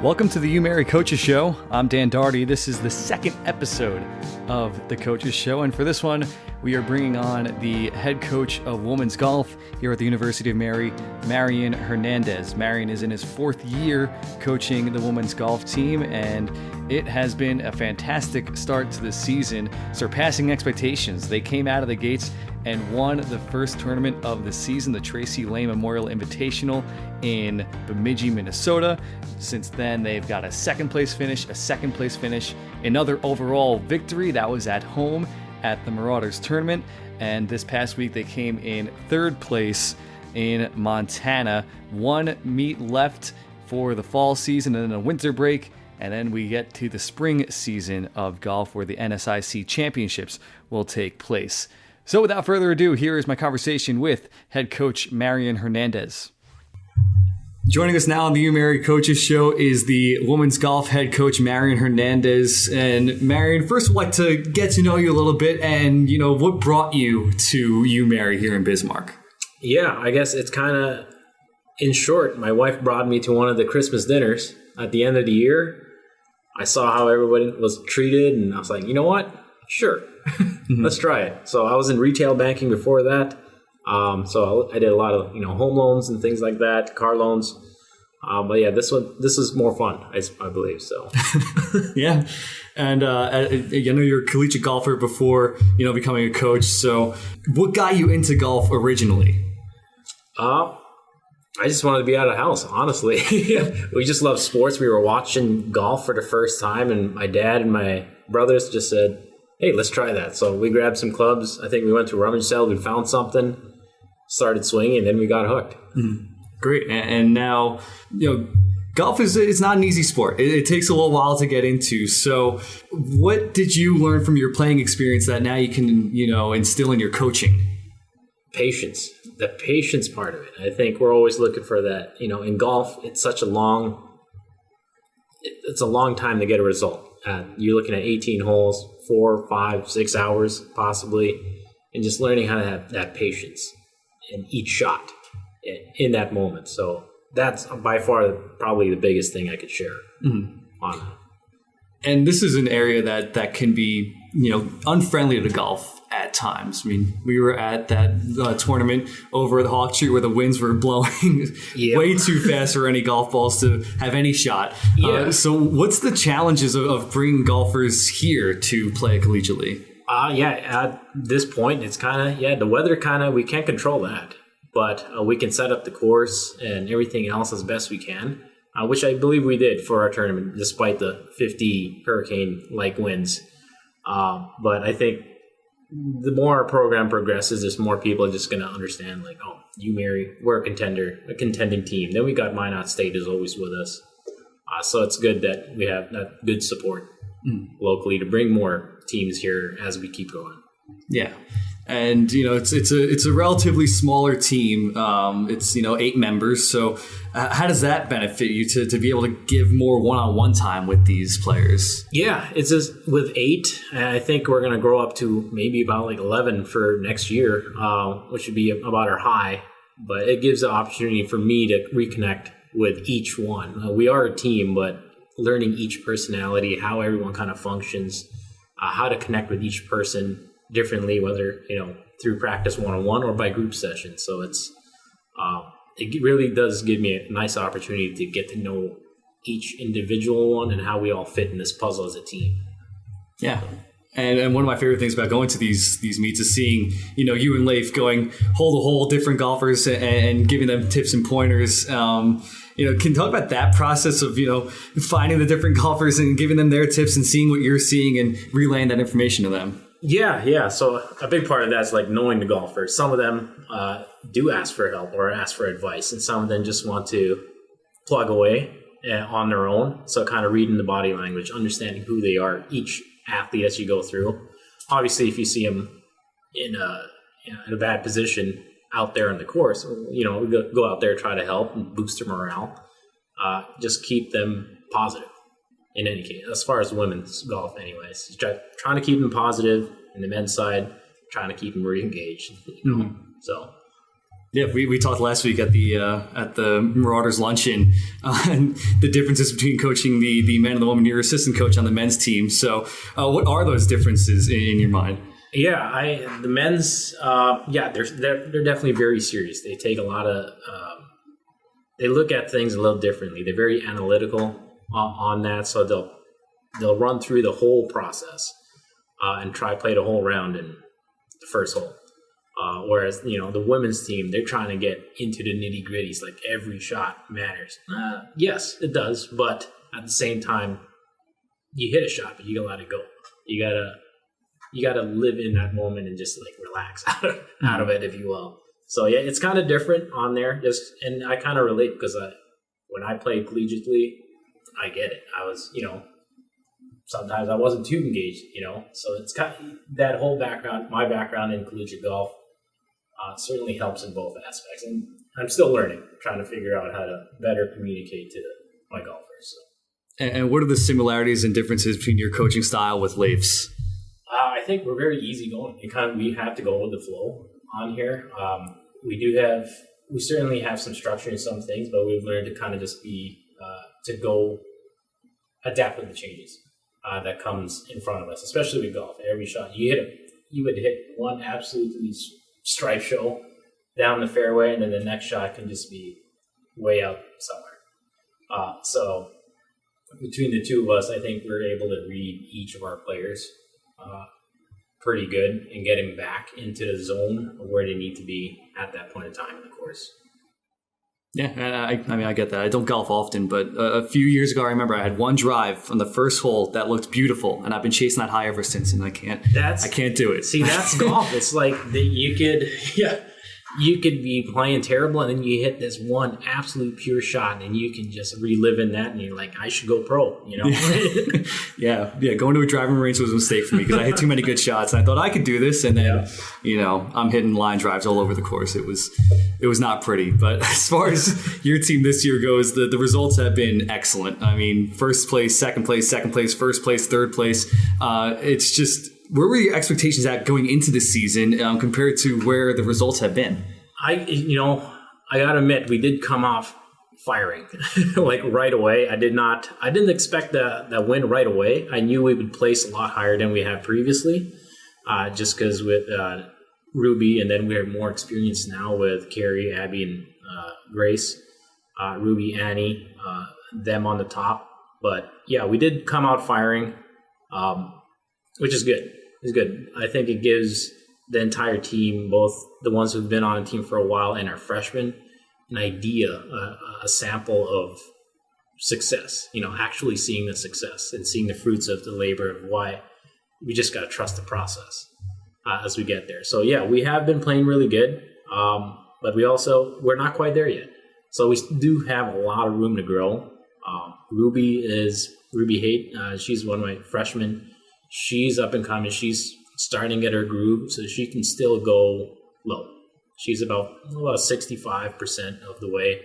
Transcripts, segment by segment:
Welcome to the UMary Coaches Show. I'm Dan Daugherty. This is the second episode of the Coaches Show, and for this one, we are bringing on the head coach of women's golf here at the University of Mary, Marion Hernandez. Marion is in his fourth year coaching the women's golf team, and it has been a fantastic start to the season, surpassing expectations. They came out of the gates and won the first tournament of the season, the Tracy Lane Memorial Invitational in Bemidji, Minnesota. Since then, they've got a second place finish, another overall victory that was at home at the Marauders tournament. And this past week, they came in third place in Montana. One meet left for the fall season and then a winter break. And then we get to the spring season of golf where the NSIC championships will take place. So without further ado, here is my conversation with head coach Marion Hernandez. Joining us now on the UMary Coaches Show is the women's golf head coach Marion Hernandez. And Marion, first I'd like to get to know you a little bit and, what brought you to UMary here in Bismarck? Yeah, I guess it's kind of, in short, my wife brought me to one of the Christmas dinners at the end of the year. I saw how everybody was treated and I was like, you know what? Sure. Let's try it. So I was in retail banking before that. So I did a lot of, home loans and things like that, car loans. But yeah, this is more fun, I believe. So yeah. And I know you're a collegiate golfer before, becoming a coach. So what got you into golf originally? I just wanted to be out of the house, honestly. We just love sports. We were watching golf for the first time, and my dad and my brothers just said, hey, let's try that. So we grabbed some clubs. I think we went to a rummage sale. We found something, started swinging, and then we got hooked. Great. And now, golf is not an easy sport. It takes a little while to get into. So what did you learn from your playing experience that now you can, instill in your coaching? Patience. The patience part of it. I think we're always looking for that. In golf, it's a long time to get a result. You're looking at 18 holes, 4, 5, 6 hours possibly, and just learning how to have that patience in each shot in that moment. So that's by far probably the biggest thing I could share on that. And this is an area that can be, unfriendly to golf at times. I mean, we were at that tournament over at the Hawk Tree where the winds were blowing way too fast for any golf balls to have any shot. So what's the challenges of bringing golfers here to play collegiately? At this point, it's the weather we can't control that. But we can set up the course and everything else as best we can, which I believe we did for our tournament, despite the 50 hurricane-like winds. But I think the more our program progresses, there's more people are just going to understand, UMary, we're a contending team. Then we got Minot State is always with us. So it's good that we have that good support locally to bring more teams here as we keep going. Yeah. And, it's a relatively smaller team. It's, 8 members. So how does that benefit you to be able to give more one-on-one time with these players? Yeah, it's just with 8. I think we're going to grow up to maybe about 11 for next year, which would be about our high. But it gives the opportunity for me to reconnect with each one. We are a team, but learning each personality, how everyone kind of functions, how to connect with each person differently, whether through practice one-on-one or by group sessions. So it really does give me a nice opportunity to get to know each individual one and how we all fit in this puzzle as a team. Yeah. And one of my favorite things about going to these meets is seeing, you and Leif going hole to hole, different golfers and giving them tips and pointers. Can you talk about that process of, finding the different golfers and giving them their tips and seeing what you're seeing and relaying that information to them? Yeah. So a big part of that is knowing the golfers. Some of them do ask for help or ask for advice, and some of them just want to plug away on their own. So kind of reading the body language, understanding who they are, each athlete as you go through. Obviously, if you see them in a bad position out there on the course, we go out there, try to help and boost their morale. Just keep them positive. In any case, as far as women's golf anyways, trying to keep them positive, and the men's side, trying to keep them re-engaged. So Yeah, we talked last week at the Marauders luncheon and the differences between coaching the men and the women. You're assistant coach on the men's team. So what are those differences in your mind? Yeah, the men's, they're definitely very serious. They take a lot of, they look at things a little differently. They're very analytical on that. So they'll run through the whole process and play the whole round in the first hole. Whereas, the women's team, they're trying to get into the nitty gritties. Like every shot matters. Yes, it does. But at the same time, you hit a shot, but you gotta let it go. You gotta live in that moment and just like relax out of it, if you will. So yeah, it's kind of different on there. And I kind of relate because when I played collegiately, I get it. I was, sometimes I wasn't too engaged, So it's kind of that whole background. My background in collegiate golf certainly helps in both aspects, and I'm still learning, trying to figure out how to better communicate to my golfers. So. And what are the similarities and differences between your coaching style with Leif's? I think we're very easygoing. We have to go with the flow on here. We certainly have some structure in some things, but we've learned to kind of just to go adapt with the changes that comes in front of us, especially with golf. Every shot you would hit one absolutely stripe show down the fairway, and then the next shot can just be way out somewhere. So between the two of us, I think we're able to read each of our players pretty good and get them back into the zone of where they need to be at that point in time in the course. Yeah, I get that. I don't golf often, but a few years ago, I remember I had one drive on the first hole that looked beautiful, and I've been chasing that high ever since, and I can't do it. See, that's golf. It's like you could be playing terrible, and then you hit this one absolute pure shot, and you can just relive in that, and you're like, I should go pro, Yeah. Going to a driving range was a mistake for me because I hit too many good shots, and I thought I could do this, and then, I'm hitting line drives all over the course. It was not pretty. But as far as your team this year goes, the results have been excellent. I mean, first place, second place, first place, third place. It's just... Where were your expectations at going into this season compared to where the results have been? I gotta admit, we did come off firing like right away. I didn't expect that win right away. I knew we would place a lot higher than we have previously, just because with Ruby, and then we have more experience now with Carrie, Abby, and Grace, Ruby, Annie, them on the top. But yeah, we did come out firing, which is good. It's good. I think it gives the entire team, both the ones who've been on a team for a while and our freshmen, an idea, a sample of success, actually seeing the success and seeing the fruits of the labor of why we just got to trust the process as we get there. So yeah, we have been playing really good, but we're not quite there yet. So we do have a lot of room to grow. Ruby Haight. She's one of my freshmen. She's up and coming. She's starting to get her groove, so she can still go low. She's about 65% of the way,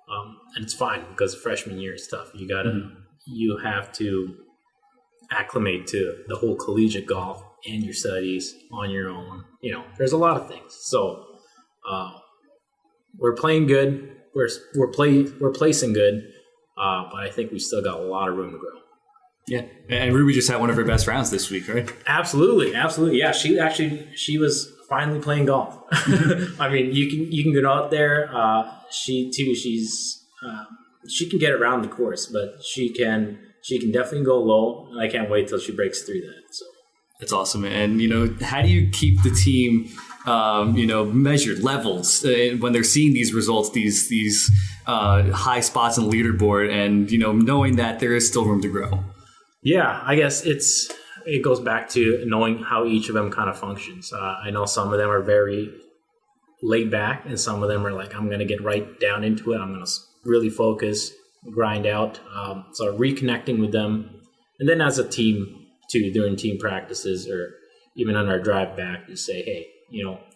and it's fine because freshman year is tough. You have to acclimate to the whole collegiate golf and your studies on your own. There's a lot of things. So we're playing good. We're placing good, but I think we still got a lot of room to grow. Yeah, and Ruby just had one of her best rounds this week, right? Absolutely. Yeah, she was finally playing golf. I mean, you can get out there. She can get around the course, but she can definitely go low, and I can't wait till she breaks through that. So that's awesome. And how do you keep the team, measured levels when they're seeing these results, these high spots on the leaderboard, and knowing that there is still room to grow? Yeah, I guess it goes back to knowing how each of them kind of functions. I know some of them are very laid back, and some of them are like, I'm going to get right down into it. I'm going to really focus, grind out. So reconnecting with them. And then as a team, too, during team practices or even on our drive back, to say, hey,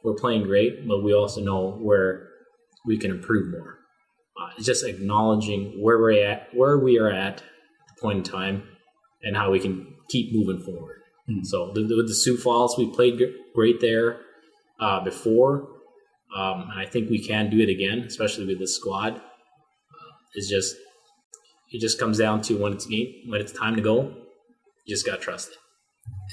we're playing great, but we also know where we can improve more. It's just acknowledging where we are at the point in time, and how we can keep moving forward. So with the Sioux Falls, we played great there before. And I think we can do it again, especially with this squad. It just comes down to when it's time to go, you just got to trust it.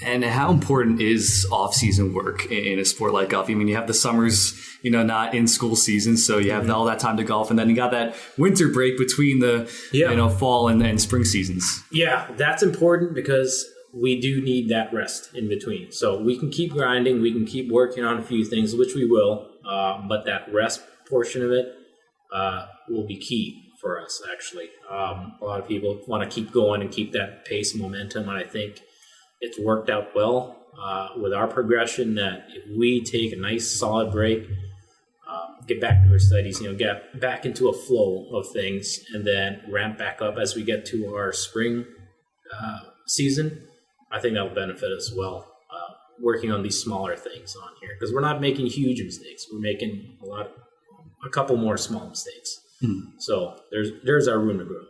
And how important is off-season work in a sport like golf? I mean, you have the summers, not in school season, so you have all that time to golf, and then you got that winter break between the fall and spring seasons. Yeah, that's important because we do need that rest in between. So we can keep grinding, we can keep working on a few things, which we will, but that rest portion of it will be key for us, actually. A lot of people want to keep going and keep that pace and momentum, and I think it's worked out well with our progression that if we take a nice solid break, get back to our studies, get back into a flow of things, and then ramp back up as we get to our spring season, I think that will benefit us well, working on these smaller things on here, because we're not making huge mistakes. We're making a couple more small mistakes. So there's our room to grow.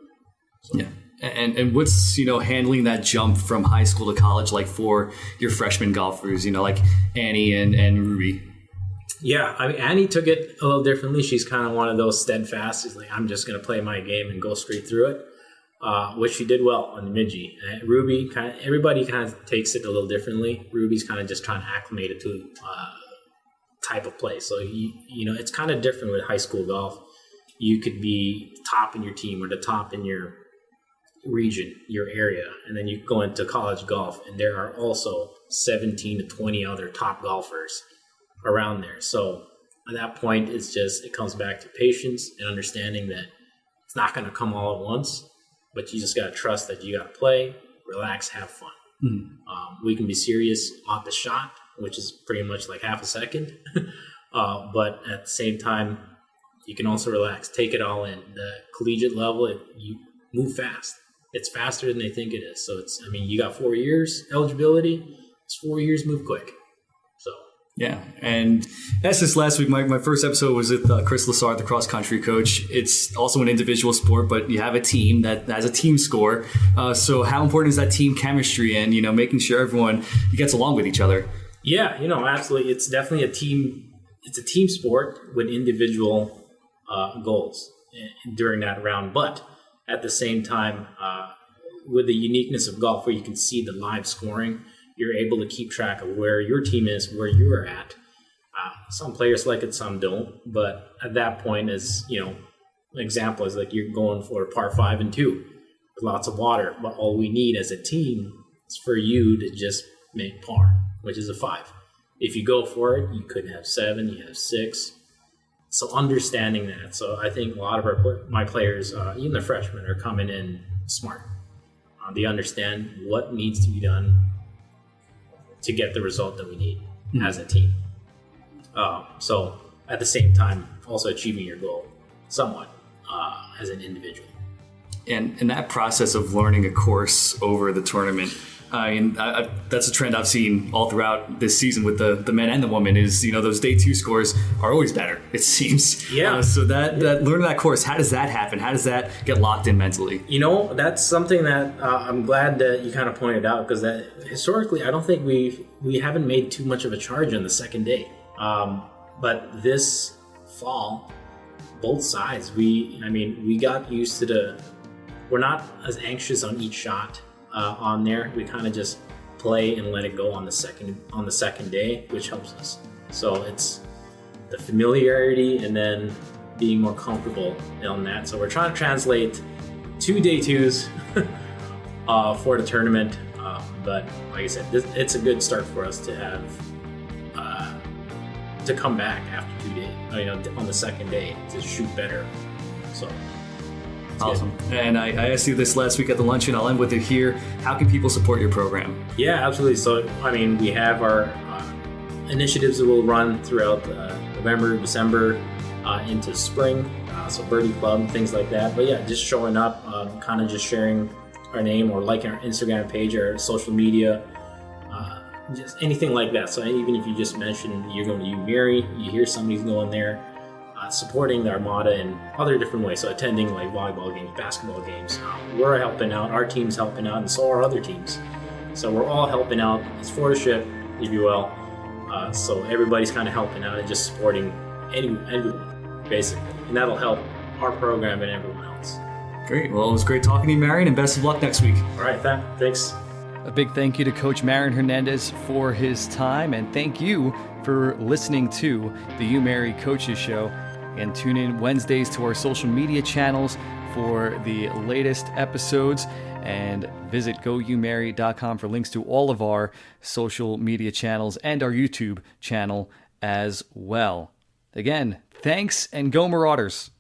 So. Yeah. And what's, handling that jump from high school to college like for your freshman golfers, like Annie and Ruby? Yeah, I mean, Annie took it a little differently. She's kind of one of those steadfast. She's like, I'm just going to play my game and go straight through it, which she did well on the Midgie. Ruby, everybody kind of takes it a little differently. Ruby's kind of just trying to acclimate it to type of play. So, it's kind of different with high school golf. You could be top in your team or the top in your region, your area, and then you go into college golf, and there are also 17 to 20 other top golfers around there. So at that point, it comes back to patience and understanding that it's not going to come all at once, but you just got to trust that you got to play, relax, have fun. We can be serious on the shot, which is pretty much like half a second, but at the same time, you can also relax, take it all in. The collegiate level, you move fast. It's faster than they think it is. So you got 4 years eligibility. It's 4 years, move quick. So. Yeah. And that's just last week. My first episode was with Chris Lassard, the cross country coach. It's also an individual sport, but you have a team that has a team score. So how important is that team chemistry and, making sure everyone gets along with each other? Yeah, absolutely. It's definitely a team. It's a team sport with individual goals during that round. But at the same time, with the uniqueness of golf where you can see the live scoring, you're able to keep track of where your team is, where you are at. Some players like it, some don't. But at that point, an example is like you're going for par 5 and 2 with lots of water. But all we need as a team is for you to just make par, which is a 5. If you go for it, you could have 7, you have 6. So understanding that. So I think a lot of my players, even the freshmen, are coming in smart. They understand what needs to be done to get the result that we need as a team. So at the same time, also achieving your goal somewhat as an individual. And that process of learning a course over the tournament, that's a trend I've seen all throughout this season with the men and the women is, those day 2 scores are always better, it seems. Yeah. So that learning that course, how does that happen? How does that get locked in mentally? That's something that I'm glad that you kind of pointed out, because that historically, I don't think we haven't made too much of a charge on the second day. But this fall, both sides, we got used to we're not as anxious on each shot. On there, we kind of just play and let it go on the second day, which helps us. So it's the familiarity and then being more comfortable on that. So we're trying to translate 2 day 2s for the tournament. But like I said, it's a good start for us to have to come back after 2 days. On the second day to shoot better. So. Awesome. And I asked you this last week at the luncheon. I'll end with it here. How can people support your program? Yeah, absolutely. So, we have our initiatives that will run throughout November, December, into spring. So Birdie Club, things like that. But yeah, just showing up, kind of just sharing our name or liking our Instagram page or social media, just anything like that. So even if you just mentioned you're going to UMary, you hear somebody's going there, supporting the Armada in other different ways. So attending like volleyball games, basketball games. We're helping out, our team's helping out, and so are other teams. So we're all helping out. It's for the ship, if you will. So everybody's kind of helping out and just supporting anyone, basically. And that'll help our program and everyone else. Great. Well, it was great talking to you, Marion, and best of luck next week. All right, thanks. A big thank you to Coach Marion Hernandez for his time, and thank you for listening to the UMary Coaches Show. And tune in Wednesdays to our social media channels for the latest episodes, and visit goumary.com for links to all of our social media channels and our YouTube channel as well. Again, thanks, and go Marauders!